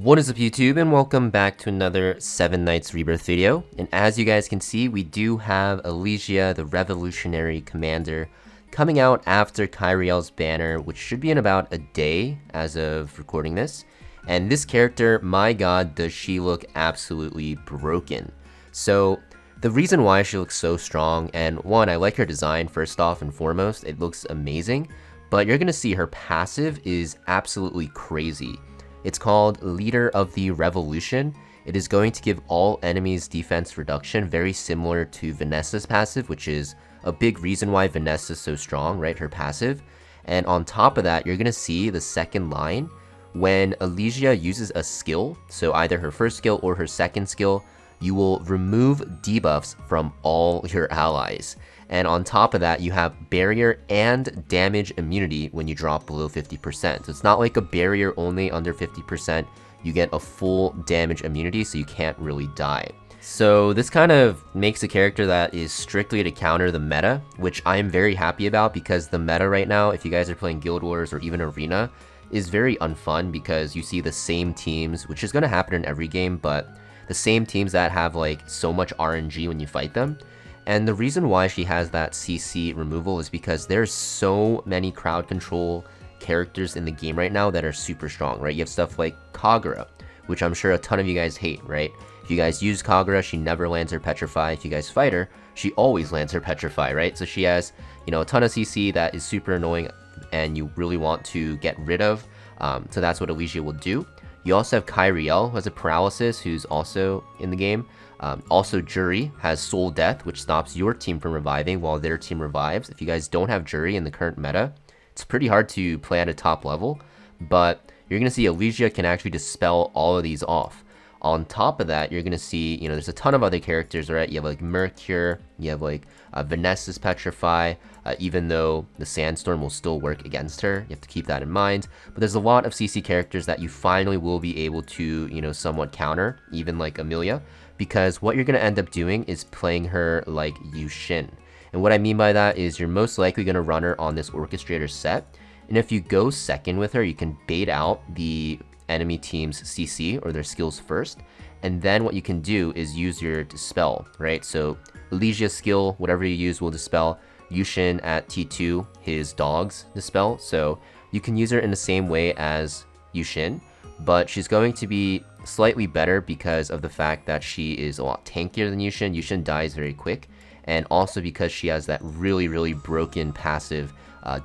What is up YouTube, and welcome back to another 7 Nights Rebirth video. And as you guys can see, we do have Elysia, the Revolutionary Commander, coming out after Kyriel's banner, which should be in about a day as of recording this. And this character, my god, does she look absolutely broken. So the reason why she looks so strong, and one, I like her design first off and foremost, it looks amazing, but you're gonna see her passive is absolutely crazy. It's called Leader of the Revolution. It is going to give all enemies defense reduction, very similar to Vanessa's passive, which is a big reason why Vanessa is so strong, right? Her passive. And on top of that, you're going to see the second line when Elysia uses a skill, so either her first skill or her second skill, you will remove debuffs from all your allies. And on top of that, you have barrier and damage immunity when you drop below 50%. So it's not like a barrier only under 50%. You get a full damage immunity, so you can't really die. So this kind of makes a character that is strictly to counter the meta, which I am very happy about, because the meta right now, if you guys are playing Guild Wars or even Arena, is very unfun because you see the same teams, which is going to happen in every game, but the same teams that have like so much RNG when you fight them. And the reason why she has that CC removal is because there's so many crowd control characters in the game right now that are super strong, right? You have stuff like Kagura, which I'm sure a ton of you guys hate, right? If you guys use Kagura, she never lands her Petrify. If you guys fight her, she always lands her Petrify, right? So she has, you know, a ton of CC that is super annoying and you really want to get rid of. So that's what Elysia will do. You also have Kyriel, who has a paralysis, who's also in the game. Also, Jury has Soul Death, which stops your team from reviving while their team revives. If you guys don't have Jury in the current meta, it's pretty hard to play at a top level, but you're going to see Elysia can actually dispel all of these off. On top of that, you're going to see, you know, there's a ton of other characters, right? You have like Mercure, you have like Vanessa's Petrify, even though the Sandstorm will still work against her. You have to keep that in mind. But there's a lot of CC characters that you finally will be able to, you know, somewhat counter, even like Amelia, because what you're going to end up doing is playing her like Yushin. And what I mean by that is you're most likely going to run her on this Orchestrator set. And if you go second with her, you can bait out the enemy team's CC or their skills first, and then what you can do is use your dispel, right? So Elysia's skill, whatever you use, will dispel. Yushin at T2, his dogs dispel, so you can use her in the same way as Yushin, but she's going to be slightly better because of the fact that she is a lot tankier than Yushin. Yushin dies very quick, and also because she has that really broken passive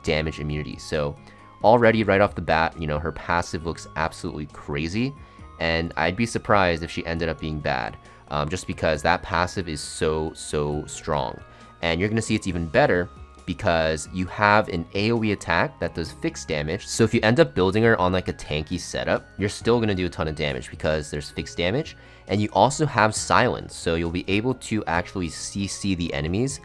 damage immunity. So already right off the bat, you know, her passive looks absolutely crazy, and I'd be surprised if she ended up being bad, just because that passive is so strong. And you're going to see it's even better because you have an AoE attack that does fixed damage. So if you end up building her on like a tanky setup, you're still going to do a ton of damage because there's fixed damage, and you also have silence, so you'll be able to actually CC the enemies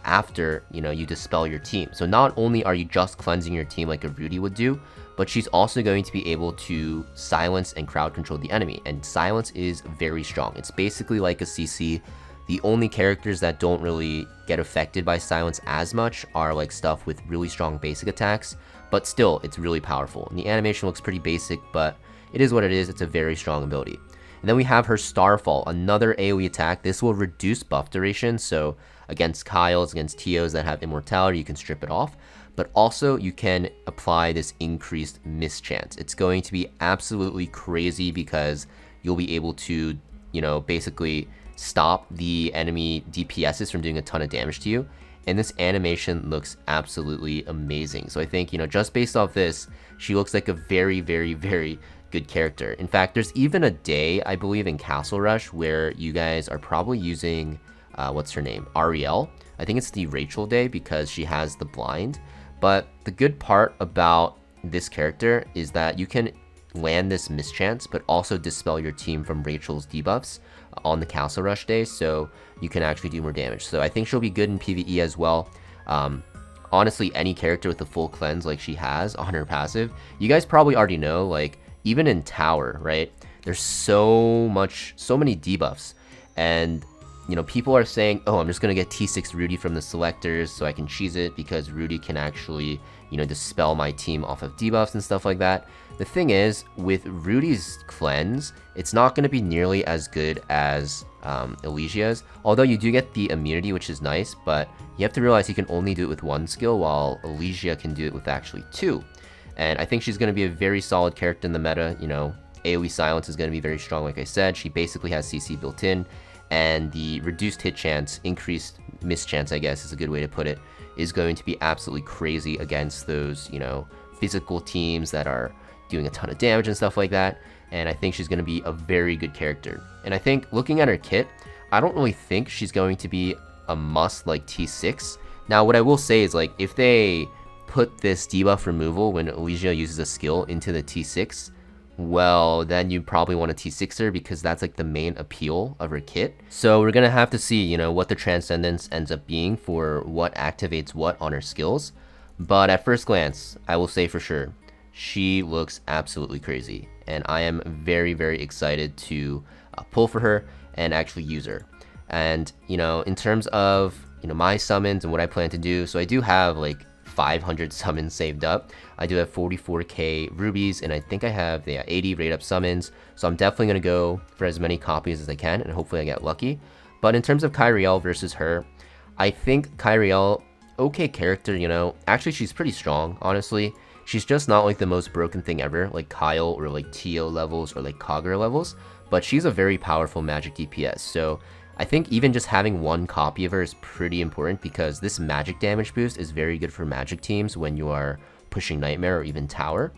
after, you know, you dispel your team. So not only are you just cleansing your team like a Rudy would do, but she's also going to be able to silence and crowd control the enemy, and silence is very strong. It's basically like a CC. The only characters that don't really get affected by silence as much are like stuff with really strong basic attacks, but still it's really powerful. And the animation looks pretty basic, but it is what it is. It's a very strong ability. And then we have her Starfall, another AoE attack. This will reduce buff duration, so against Kyles, against TOs that have immortality, you can strip it off. But also, you can apply this increased mischance. It's going to be absolutely crazy because you'll be able to, you know, basically stop the enemy DPSs from doing a ton of damage to you. And this animation looks absolutely amazing. So I think, you know, just based off this, she looks like a very good character. In fact, there's even a day, I believe, in Castle Rush where you guys are probably using what's her name? Ariel. I think it's the Rachel day because she has the blind. But the good part about this character is that you can land this mischance, but also dispel your team from Rachel's debuffs on the Castle Rush day, so you can actually do more damage. So I think she'll be good in PvE as well. Honestly, any character with the full cleanse like she has on her passive, you guys probably already know, like, even in Tower, right? There's so many debuffs, and you know, people are saying, oh, I'm just gonna get T6 Rudy from the selectors so I can cheese it because Rudy can actually, you know, dispel my team off of debuffs and stuff like that. The thing is, with Rudy's cleanse, it's not gonna be nearly as good as Elysia's, although you do get the immunity, which is nice, but you have to realize you can only do it with one skill, while Elysia can do it with actually two. And I think she's going to be a very solid character in the meta. You know, AoE silence is going to be very strong, like I said. She basically has CC built in, and the reduced hit chance, increased miss chance, I guess is a good way to put it, is going to be absolutely crazy against those, you know, physical teams that are doing a ton of damage and stuff like that. And I think she's going to be a very good character. And I think looking at her kit, I don't really think she's going to be a must like T6. Now, what I will say is, like, if they put this debuff removal when Elysia uses a skill into the T6, well, then you probably want a T6 her because that's like the main appeal of her kit. So we're gonna have to see, you know, what the Transcendence ends up being for what activates what on her skills. But at first glance, I will say for sure, she looks absolutely crazy. And I am very, very excited to pull for her and actually use her. And, you know, in terms of, you know, my summons and what I plan to do, so I do have like 500 summons saved up. I do have 44k rubies, and I think I have 80 rate up summons, so I'm definitely going to go for as many copies as I can, and hopefully I get lucky. But in terms of Kyrielle versus her, I think Kyrielle, okay character, you know, actually she's pretty strong, honestly. She's just not like the most broken thing ever, like Kyle or like Tio levels or like Kagura levels, but she's a very powerful magic DPS, so I think even just having one copy of her is pretty important because this magic damage boost is very good for magic teams when you are pushing Nightmare or even Tower.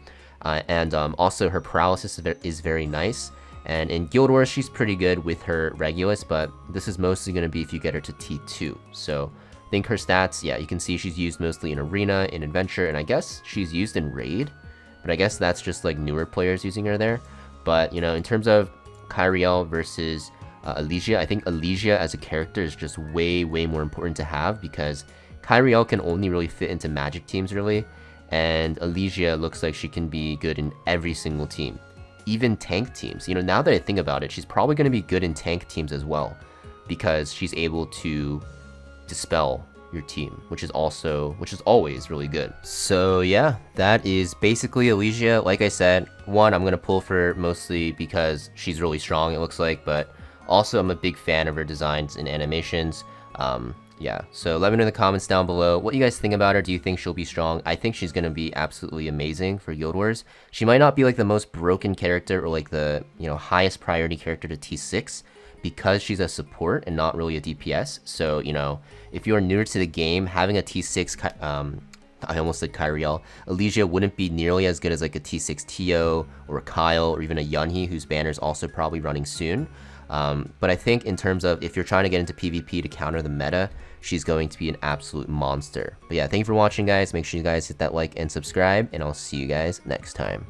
And also her paralysis is very nice. And in Guild Wars, she's pretty good with her Regulus, but this is mostly going to be if you get her to T2. So I think her stats, yeah, you can see she's used mostly in Arena, in Adventure, and I guess she's used in Raid. But I guess that's just like newer players using her there. But, you know, in terms of Kyrielle versus Elysia, I think Elysia as a character is just way more important to have because Kyrielle can only really fit into magic teams really, and Elysia looks like she can be good in every single team, even tank teams. You know, now that I think about it, she's probably going to be good in tank teams as well because she's able to dispel your team, which is always really good. So yeah, that is basically Elysia. Like I said, one, I'm going to pull for mostly because she's really strong, it looks like, but also, I'm a big fan of her designs and animations. Yeah, so let me know in the comments down below what you guys think about her. Do you think she'll be strong? I think she's going to be absolutely amazing for Guild Wars. She might not be like the most broken character or like the, you know, highest priority character to T6 because she's a support and not really a DPS. So, you know, if you're newer to the game, having a T6, I almost said Kyrielle, Elysia wouldn't be nearly as good as like a T6 Tio or a Kyle or even a Yunhee, whose banner is also probably running soon. But I think in terms of if you're trying to get into PvP to counter the meta, she's going to be an absolute monster. But yeah, thank you for watching, guys. Make sure you guys hit that like and subscribe, and I'll see you guys next time.